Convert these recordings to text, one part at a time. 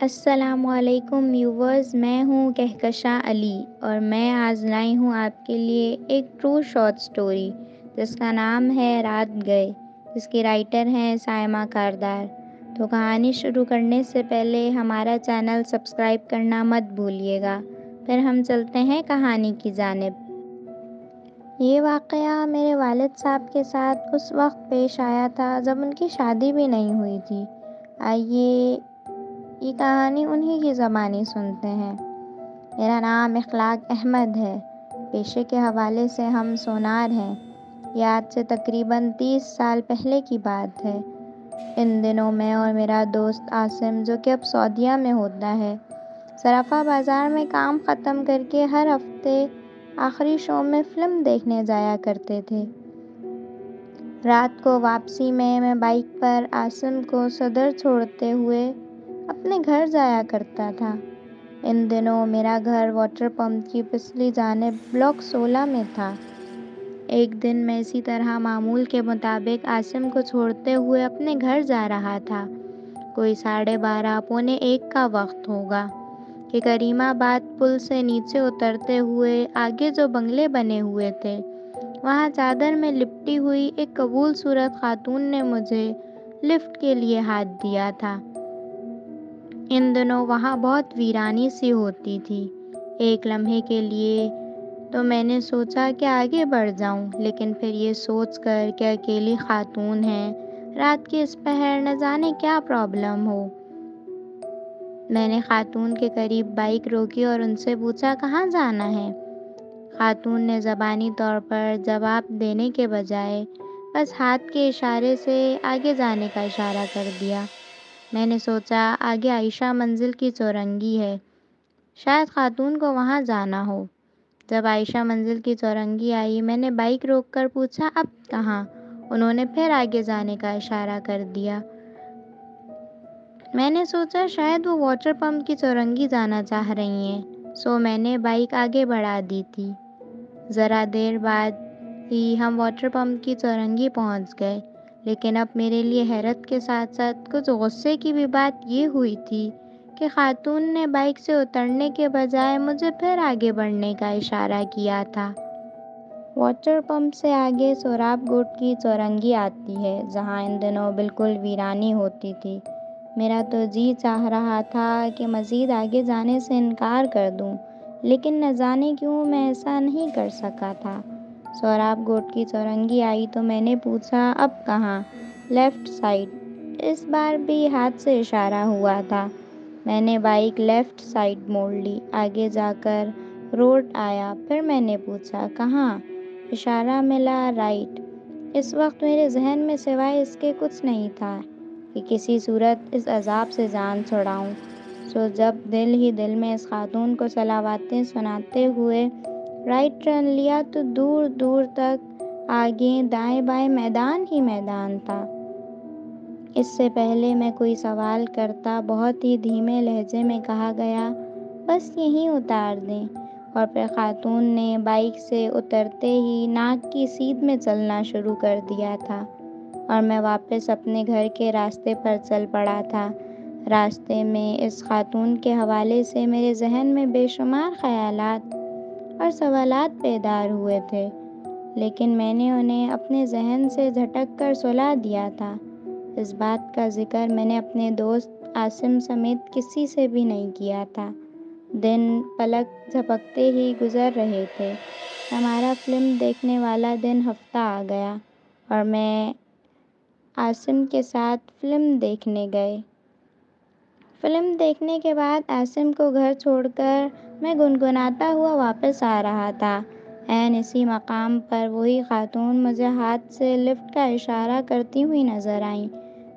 السلام علیکم ویورز، میں ہوں کہکشاں علی اور میں آج لائی ہوں آپ کے لیے ایک ٹرو شارٹ سٹوری جس کا نام ہے رات گئے، جس کی رائٹر ہیں سائمہ کاردار۔ تو کہانی شروع کرنے سے پہلے ہمارا چینل سبسکرائب کرنا مت بھولیے گا۔ پھر ہم چلتے ہیں کہانی کی جانب۔ یہ واقعہ میرے والد صاحب کے ساتھ اس وقت پیش آیا تھا جب ان کی شادی بھی نہیں ہوئی تھی۔ آئیے یہ کہانی انہی کی زبانی سنتے ہیں۔ میرا نام اخلاق احمد ہے۔ پیشے کے حوالے سے ہم سونار ہیں۔ یہ آج سے تقریباً 30 سال پہلے کی بات ہے۔ ان دنوں میں اور میرا دوست عاصم، جو کہ اب سعودیہ میں ہوتا ہے، صرافہ بازار میں کام ختم کر کے ہر ہفتے آخری شو میں فلم دیکھنے جایا کرتے تھے۔ رات کو واپسی میں بائک پر عاصم کو صدر چھوڑتے ہوئے اپنے گھر جایا کرتا تھا۔ ان دنوں میرا گھر واٹر پمپ کی پچھلی جانب بلاک 16 میں تھا۔ ایک دن میں اسی طرح معمول کے مطابق عاصم کو چھوڑتے ہوئے اپنے گھر جا رہا تھا۔ کوئی 12:30 پونے 1 کا وقت ہوگا کہ کریم آباد پل سے نیچے اترتے ہوئے آگے جو بنگلے بنے ہوئے تھے، وہاں چادر میں لپٹی ہوئی ایک قبول صورت خاتون نے مجھے لفٹ کے لیے ہاتھ دیا تھا۔ ان دنوں وہاں بہت ویرانی سی ہوتی تھی۔ ایک لمحے کے لیے تو میں نے سوچا کہ آگے بڑھ جاؤں، لیکن پھر یہ سوچ کر کہ اکیلی خاتون ہیں، رات کے اس پہر نہ جانے کیا پرابلم ہو، میں نے خاتون کے قریب بائک روکی اور ان سے پوچھا کہاں جانا ہے۔ خاتون نے زبانی طور پر جواب دینے کے بجائے بس ہاتھ کے اشارے سے آگے جانے کا اشارہ کر دیا۔ میں نے سوچا آگے عائشہ منزل کی چورنگی ہے، شاید خاتون کو وہاں جانا ہو۔ جب عائشہ منزل کی چورنگی آئی، میں نے بائک روک کر پوچھا اب کہاں؟ انہوں نے پھر آگے جانے کا اشارہ کر دیا۔ میں نے سوچا شاید وہ واٹر پمپ کی چورنگی جانا چاہ رہی ہیں، سو میں نے بائک آگے بڑھا دی تھی۔ ذرا دیر بعد ہی ہم واٹر پمپ کی چورنگی پہنچ گئے، لیکن اب میرے لیے حیرت کے ساتھ ساتھ کچھ غصے کی بھی بات یہ ہوئی تھی کہ خاتون نے بائک سے اترنے کے بجائے مجھے پھر آگے بڑھنے کا اشارہ کیا تھا۔ واٹر پمپ سے آگے سوراب گوٹ کی چورنگی آتی ہے، جہاں ان دنوں بالکل ویرانی ہوتی تھی۔ میرا تو جی چاہ رہا تھا کہ مزید آگے جانے سے انکار کر دوں، لیکن نہ جانے کیوں میں ایسا نہیں کر سکا تھا۔ سوراب گوٹ کی چورنگی آئی تو میں نے پوچھا اب کہاں؟ Left side. اس بار بھی ہاتھ سے اشارہ ہوا تھا۔ میں نے بائک لیفٹ سائڈ موڑ لی۔ آگے جا کر روڈ آیا، پھر میں نے پوچھا کہاں؟ اشارہ ملا رائٹ۔ اس وقت میرے ذہن میں سوائے اس کے کچھ نہیں تھا کہ کسی صورت اس عذاب سے جان چھڑاؤں۔ سو جب دل ہی دل میں اس خاتون کو صلواتیں سناتے ہوئے رائٹ ٹرن لیا تو دور دور تک آگے دائیں بائیں میدان ہی میدان تھا۔ اس سے پہلے میں کوئی سوال کرتا، بہت ہی دھیمے لہجے میں کہا گیا بس یہیں اتار دیں، اور پھر خاتون نے بائک سے اترتے ہی ناک کی سیدھ میں چلنا شروع کر دیا تھا، اور میں واپس اپنے گھر کے راستے پر چل پڑا تھا۔ راستے میں اس خاتون کے حوالے سے میرے ذہن میں بے شمار خیالات اور سوالات بیدار ہوئے تھے، لیکن میں نے انہیں اپنے ذہن سے جھٹک کر سلا دیا تھا۔ اس بات کا ذکر میں نے اپنے دوست عاصم سمیت کسی سے بھی نہیں کیا تھا۔ دن پلک جھپکتے ہی گزر رہے تھے۔ ہمارا فلم دیکھنے والا دن ہفتہ آ گیا اور میں عاصم کے ساتھ فلم دیکھنے گئے۔ فلم دیکھنے کے بعد عاصم کو گھر چھوڑ کر میں گنگناتا ہوا واپس آ رہا تھا۔ عین اسی مقام پر وہی خاتون مجھے ہاتھ سے لفٹ کا اشارہ کرتی ہوئی نظر آئیں۔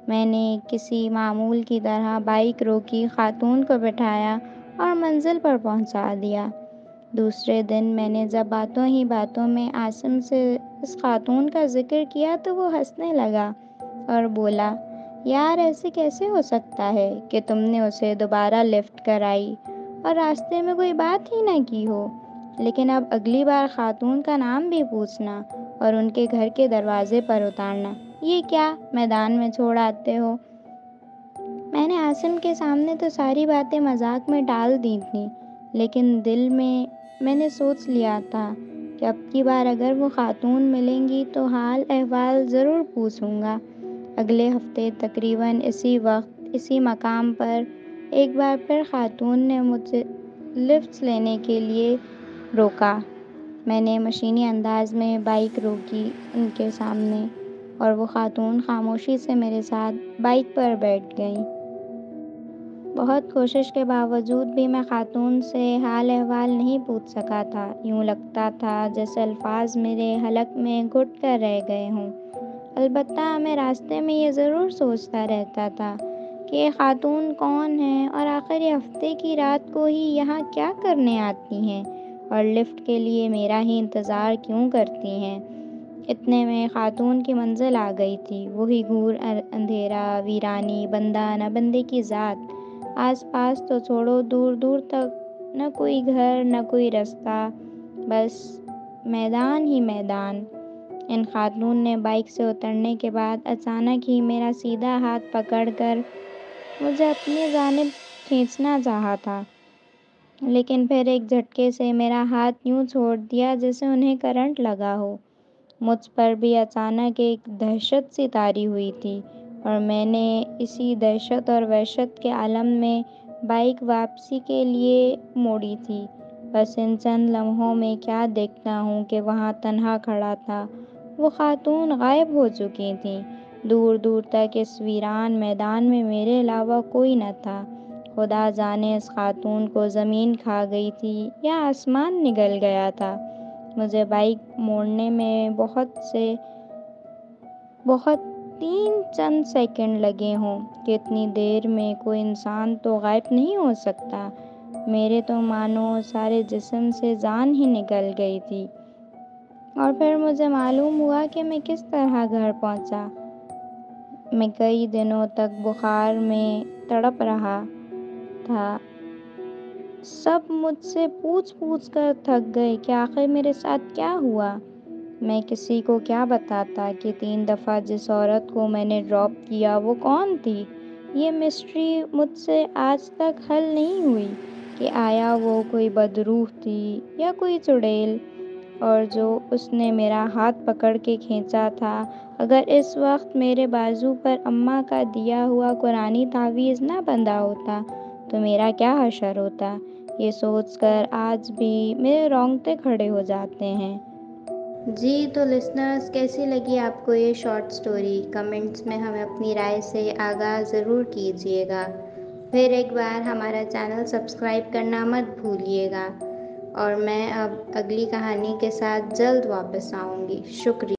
میں نے کسی معمول کی طرح بائک روکی، خاتون کو بٹھایا اور منزل پر پہنچا دیا۔ دوسرے دن میں نے جب باتوں ہی باتوں میں عاصم سے اس خاتون کا ذکر کیا تو وہ ہنسنے لگا اور بولا یار ایسے کیسے ہو سکتا ہے کہ تم نے اسے دوبارہ لفٹ کرائی اور راستے میں کوئی بات ہی نہ کی ہو، لیکن اب اگلی بار خاتون کا نام بھی پوچھنا اور ان کے گھر کے دروازے پر اتارنا، یہ کیا میدان میں چھوڑ آتے ہو؟ میں نے عاصم کے سامنے تو ساری باتیں مذاق میں ڈال دی تھیں، لیکن دل میں نے سوچ لیا تھا کہ اب کی بار اگر وہ خاتون ملیں گی تو حال احوال ضرور پوچھوں گا۔ اگلے ہفتے تقریباً اسی وقت اسی مقام پر ایک بار پھر خاتون نے مجھے لفٹ لینے کے لیے روکا۔ میں نے مشینی انداز میں بائک روکی ان کے سامنے، اور وہ خاتون خاموشی سے میرے ساتھ بائک پر بیٹھ گئیں۔ بہت کوشش کے باوجود بھی میں خاتون سے حال احوال نہیں پوچھ سکا تھا۔ یوں لگتا تھا جیسے الفاظ میرے حلق میں گھٹ کر رہ گئے ہوں۔ البتہ میں راستے میں یہ ضرور سوچتا رہتا تھا کہ یہ خاتون کون ہیں اور آخر یہ ہفتے کی رات کو ہی یہاں کیا کرنے آتی ہیں، اور لفٹ کے لیے میرا ہی انتظار کیوں کرتی ہیں۔ اتنے میں خاتون کی منزل آ گئی تھی، وہی گھور اندھیرا، ویرانی، بندہ نہ بندے کی ذات۔ آس پاس تو چھوڑو، دور دور تک نہ کوئی گھر نہ کوئی رستہ، بس میدان ہی میدان۔ ان خاتون نے بائک سے اترنے کے بعد اچانک ہی میرا سیدھا ہاتھ پکڑ کر مجھے اپنی جانب کھینچنا چاہا تھا، لیکن پھر ایک جھٹکے سے میرا ہاتھ یوں چھوڑ دیا جیسے انہیں کرنٹ لگا ہو۔ مجھ پر بھی اچانک ایک دہشت سی طاری ہوئی تھی، اور میں نے اسی دہشت اور وحشت کے عالم میں بائک واپسی کے لیے موڑی تھی۔ بس ان چند لمحوں میں کیا دیکھتا ہوں کہ وہاں تنہا کھڑا تھا وہ خاتون غائب ہو چکی تھیں۔ دور دور تک اس ویران میدان میں میرے علاوہ کوئی نہ تھا۔ خدا جانے اس خاتون کو زمین کھا گئی تھی یا آسمان نگل گیا تھا۔ مجھے بائک موڑنے میں بہت 3 سیکنڈ لگے ہوں کہ اتنی دیر میں کوئی انسان تو غائب نہیں ہو سکتا۔ میرے تو مانو سارے جسم سے جان ہی نکل گئی تھی، اور پھر مجھے معلوم ہوا کہ میں کس طرح گھر پہنچا۔ میں کئی دنوں تک بخار میں تڑپ رہا تھا۔ سب مجھ سے پوچھ کر تھک گئے کہ آخر میرے ساتھ کیا ہوا۔ میں کسی کو کیا بتاتا کہ 3 دفعہ جس عورت کو میں نے ڈراپ کیا وہ کون تھی۔ یہ مسٹری مجھ سے آج تک حل نہیں ہوئی کہ آیا وہ کوئی بدروح تھی یا کوئی چڑیل، اور جو اس نے میرا ہاتھ پکڑ کے کھینچا تھا، اگر اس وقت میرے بازو پر اماں کا دیا ہوا قرآنی تعویذ نہ بندھا ہوتا تو میرا کیا حشر ہوتا۔ یہ سوچ کر آج بھی میرے رونگٹے کھڑے ہو جاتے ہیں۔ جی تو لسنرز، کیسی لگی آپ کو یہ شارٹ سٹوری؟ کمنٹس میں ہمیں اپنی رائے سے آگاہ ضرور کیجیے گا۔ پھر ایک بار ہمارا چینل سبسکرائب کرنا مت بھولیے گا، اور میں اب اگلی کہانی کے ساتھ جلد واپس آؤں گی۔ شکریہ۔